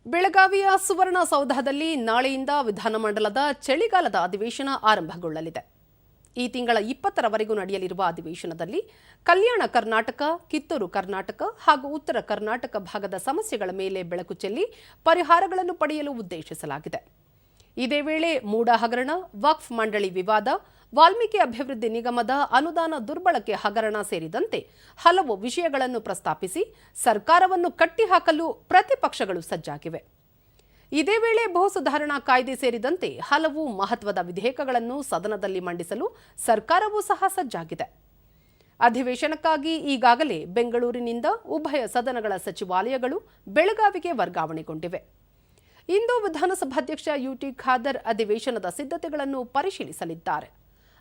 ಬೆಳಗಾವಿಯ ಸುವರ್ಣಸೌಧದಲ್ಲಿ ನಾಳೆಯಿಂದ ವಿಧಾನಮಂಡಲದ ಚಳಿಗಾಲದ ಅಧಿವೇಶನ ಆರಂಭಗೊಳ್ಳಲಿದೆ. ಈ ತಿಂಗಳ 20ರವರೆಗೂ ನಡೆಯಲಿರುವ ಅಧಿವೇಶನದಲ್ಲಿ ಕಲ್ಯಾಣ ಕರ್ನಾಟಕ, ಕಿತ್ತೂರು ಕರ್ನಾಟಕ ಹಾಗೂ ಉತ್ತರ ಕರ್ನಾಟಕ ಭಾಗದ ಸಮಸ್ಯೆಗಳ ಮೇಲೆ ಬೆಳಕು ಚೆಲ್ಲಿ ಪರಿಹಾರಗಳನ್ನು ಪಡೆಯಲು ಉದ್ದೇಶಿಸಲಾಗಿದೆ. ಇದೇ ವೇಳೆ ಮೂಡ ಹಗರಣ, ವಕ್ಫ್ ಮಂಡಳಿ ವಿವಾದ, ವಾಲ್ಮೀಕಿ ಅಭಿವೃದ್ಧಿ ನಿಗಮದ ಅನುದಾನ ದುರ್ಬಳಕೆ ಹಗರಣ ಸೇರಿದಂತೆ ಹಲವು ವಿಷಯಗಳನ್ನು ಪ್ರಸ್ತಾಪಿಸಿ ಸರ್ಕಾರವನ್ನು ಕಟ್ಟಿಹಾಕಲು ಪ್ರತಿಪಕ್ಷಗಳು ಸಜ್ಜಾಗಿವೆ. ಇದೇ ವೇಳೆ ಭೂ ಸುಧಾರಣಾ ಕಾಯ್ದೆ ಸೇರಿದಂತೆ ಹಲವು ಮಹತ್ವದ ವಿಧೇಯಕಗಳನ್ನು ಸದನದಲ್ಲಿ ಮಂಡಿಸಲು ಸರ್ಕಾರವೂ ಸಹ ಸಜ್ಜಾಗಿದೆ. ಅಧಿವೇಶನಕ್ಕಾಗಿ ಈಗಾಗಲೇ ಬೆಂಗಳೂರಿನಿಂದ ಉಭಯ ಸದನಗಳ ಸಚಿವಾಲಯಗಳು ಬೆಳಗಾವಿಗೆ ವರ್ಗಾವಣೆಗೊಂಡಿವೆ. ಇಂದು ವಿಧಾನಸಭಾಧ್ಯಕ್ಷ ಯುಟಿ ಖಾದರ್ ಅಧಿವೇಶನದ ಸಿದ್ಧತೆಗಳನ್ನು ಪರಿಶೀಲಿಸಲಿದ್ದಾರೆ.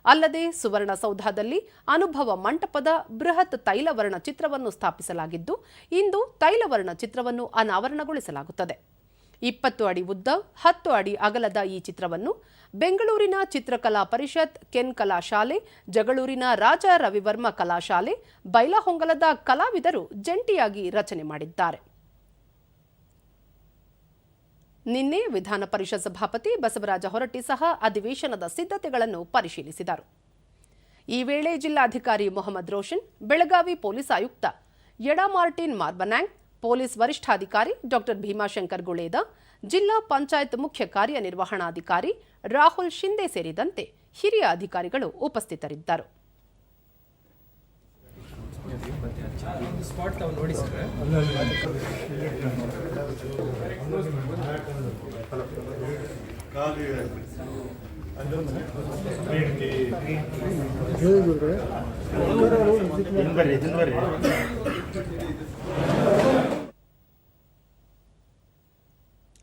ಅಲ್ಲದೆ ಸುವರ್ಣಸೌಧದಲ್ಲಿ ಅನುಭವ ಮಂಟಪದ ಬೃಹತ್ ತೈಲವರ್ಣ ಚಿತ್ರವನ್ನು ಸ್ಥಾಪಿಸಲಾಗಿದ್ದು, ಇಂದು ತೈಲವರ್ಣ ಚಿತ್ರವನ್ನು ಅನಾವರಣಗೊಳಿಸಲಾಗುತ್ತದೆ. 20 ಅಡಿ ಉದ್ದ, 10 ಅಡಿ ಅಗಲದ ಈ ಚಿತ್ರವನ್ನು ಬೆಂಗಳೂರಿನ ಚಿತ್ರಕಲಾ ಪರಿಷತ್, ಕೆನ್ ಕಲಾಶಾಲೆ, ಜಗಳೂರಿನ ರಾಜ ರವಿವರ್ಮ ಕಲಾಶಾಲೆ, ಬೈಲಹೊಂಗಲದ ಕಲಾವಿದರು ಜಂಟಿಯಾಗಿ ರಚನೆ ಮಾಡಿದ್ದಾರೆ. ನಿನ್ನೆ ವಿಧಾನ ಪರಿಷತ್ ಸಭಾಪತಿ ಬಸವರಾಜ ಹೊರಟ್ಟಿ ಸಹ ಅಧಿವೇಶನದ ಸಿದ್ಧತೆಗಳನ್ನು ಪರಿಶೀಲಿಸಿದರು. ಈ ವೇಳೆ ಜಿಲ್ಲಾಧಿಕಾರಿ ಮೊಹಮ್ಮದ್ ರೋಷನ್, ಬೆಳಗಾವಿ ಪೊಲೀಸ್ ಆಯುಕ್ತ ಯಡಾ ಮಾರ್ಟಿನ್ ಮಾರ್ಬನ್ಯಾಂಗ್, ಪೊಲೀಸ್ ವರಿಷ್ಠಾಧಿಕಾರಿ ಡಾಕ್ಟರ್ ಭೀಮಾಶಂಕರ್ ಗುಳೇದ, ಜಿಲ್ಲಾ ಪಂಚಾಯತ್ ಮುಖ್ಯ ಕಾರ್ಯನಿರ್ವಹಣಾಧಿಕಾರಿ ರಾಹುಲ್ ಶಿಂದೆ ಸೇರಿದಂತೆ ಹಿರಿಯ ಅಧಿಕಾರಿಗಳು ಉಪಸ್ಥಿತರಿದ್ದರು.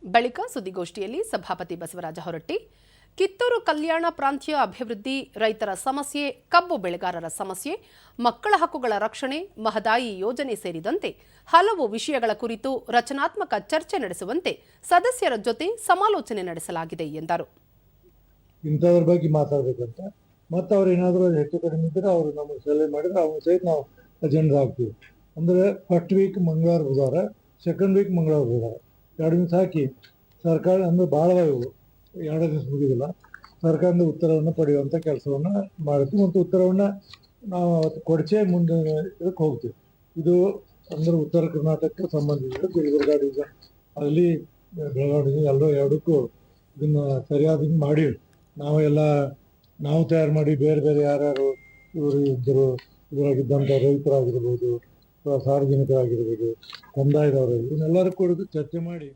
ಬಳಿಕ ಸುದ್ದಿಗೋಷ್ಠಿಯಲ್ಲಿ ಸಭಾಪತಿ ಬಸವರಾಜ ಹೊರಟ್ಟಿ, ಕಿತ್ತೂರು ಕಲ್ಯಾಣ ಪ್ರಾಂತ್ಯ ಅಭಿವೃದ್ಧಿ, ರೈತರ ಸಮಸ್ಯೆ, ಕಬ್ಬು ಬೆಳೆಗಾರರ ಸಮಸ್ಯೆ, ಮಕ್ಕಳ ಹಕ್ಕುಗಳ ರಕ್ಷಣೆ, ಮಹದಾಯಿ ಯೋಜನೆ ಸೇರಿದಂತೆ ಹಲವು ವಿಷಯಗಳ ಕುರಿತು ರಚನಾತ್ಮಕ ಚರ್ಚೆ ನಡೆಸುವಂತೆ ಸದಸ್ಯರ ಜೊತೆ ಸಮಾಲೋಚನೆ ನಡೆಸಲಾಗಿದೆ ಎಂದರು. ಇಂಥದ್ರ ಬಗ್ಗೆ ಮಾತಾಡಬೇಕಂತ, ಮತ್ತು ಅವ್ರು ಏನಾದರೂ ಹೆಚ್ಚು ಕಡಿಮೆ ಇದ್ದರೆ ಅವರು ನಮಗೆ ಸಲಹೆ ಮಾಡಿದ್ರೆ ಅವ್ರ ಸಹಿತ ನಾವು ಅಜೆಂಡಾ ಹಾಕ್ತೀವಿ. ಅಂದರೆ ಫಸ್ಟ್ ವೀಕ್ ಮಂಗಳವಾರ ಬುಧವಾರ, ಸೆಕೆಂಡ್ ವೀಕ್ ಮಂಗಳವಾರ ಬುಧವಾರ 2 ದಿವಸ ಹಾಕಿ ಸರ್ಕಾರ ಅಂದರೆ ಭಾಳ ಇವು 2 ದಿವಸ ಮುಗಿದಿಲ್ಲ, ಸರ್ಕಾರದ ಉತ್ತರವನ್ನು ಪಡೆಯುವಂಥ ಕೆಲಸವನ್ನು ಮಾಡ್ತೀವಿ. ಮತ್ತು ಉತ್ತರವನ್ನು ನಾವು ಕೊಡಚೆ ಮುಂದೆ ಇದಕ್ಕೆ ಹೋಗ್ತೀವಿ. ಇದು ಅಂದರೆ ಉತ್ತರ ಕರ್ನಾಟಕಕ್ಕೆ ಸಂಬಂಧಿಸಿದ ಗುಲ್ಬರ್ಗಾ ಡಿವಿಷನ್ ಅಲ್ಲಿ ಬೆಳಗಾವಿ ಡಿವಿಷನ್ ಎಲ್ಲರೂ ಎರಡಕ್ಕೂ ಇದನ್ನು ಸರಿಯಾದ ಮಾಡಿ ನಾವು ತಯಾರು ಮಾಡಿ ಬೇರೆ ಬೇರೆ ಯಾರ್ಯಾರು ಇವರು ಇದ್ದರು, ಇದರಾಗಿದ್ದಂಥ ರೈತರಾಗಿರ್ಬೋದು, ಸಾರ್ವಜನಿಕರಾಗಿರ್ಬೋದು, ಕಂದಾಯದವರು, ಇವನ್ನೆಲ್ಲರೂ ಕೂಡ ಚರ್ಚೆ ಮಾಡಿ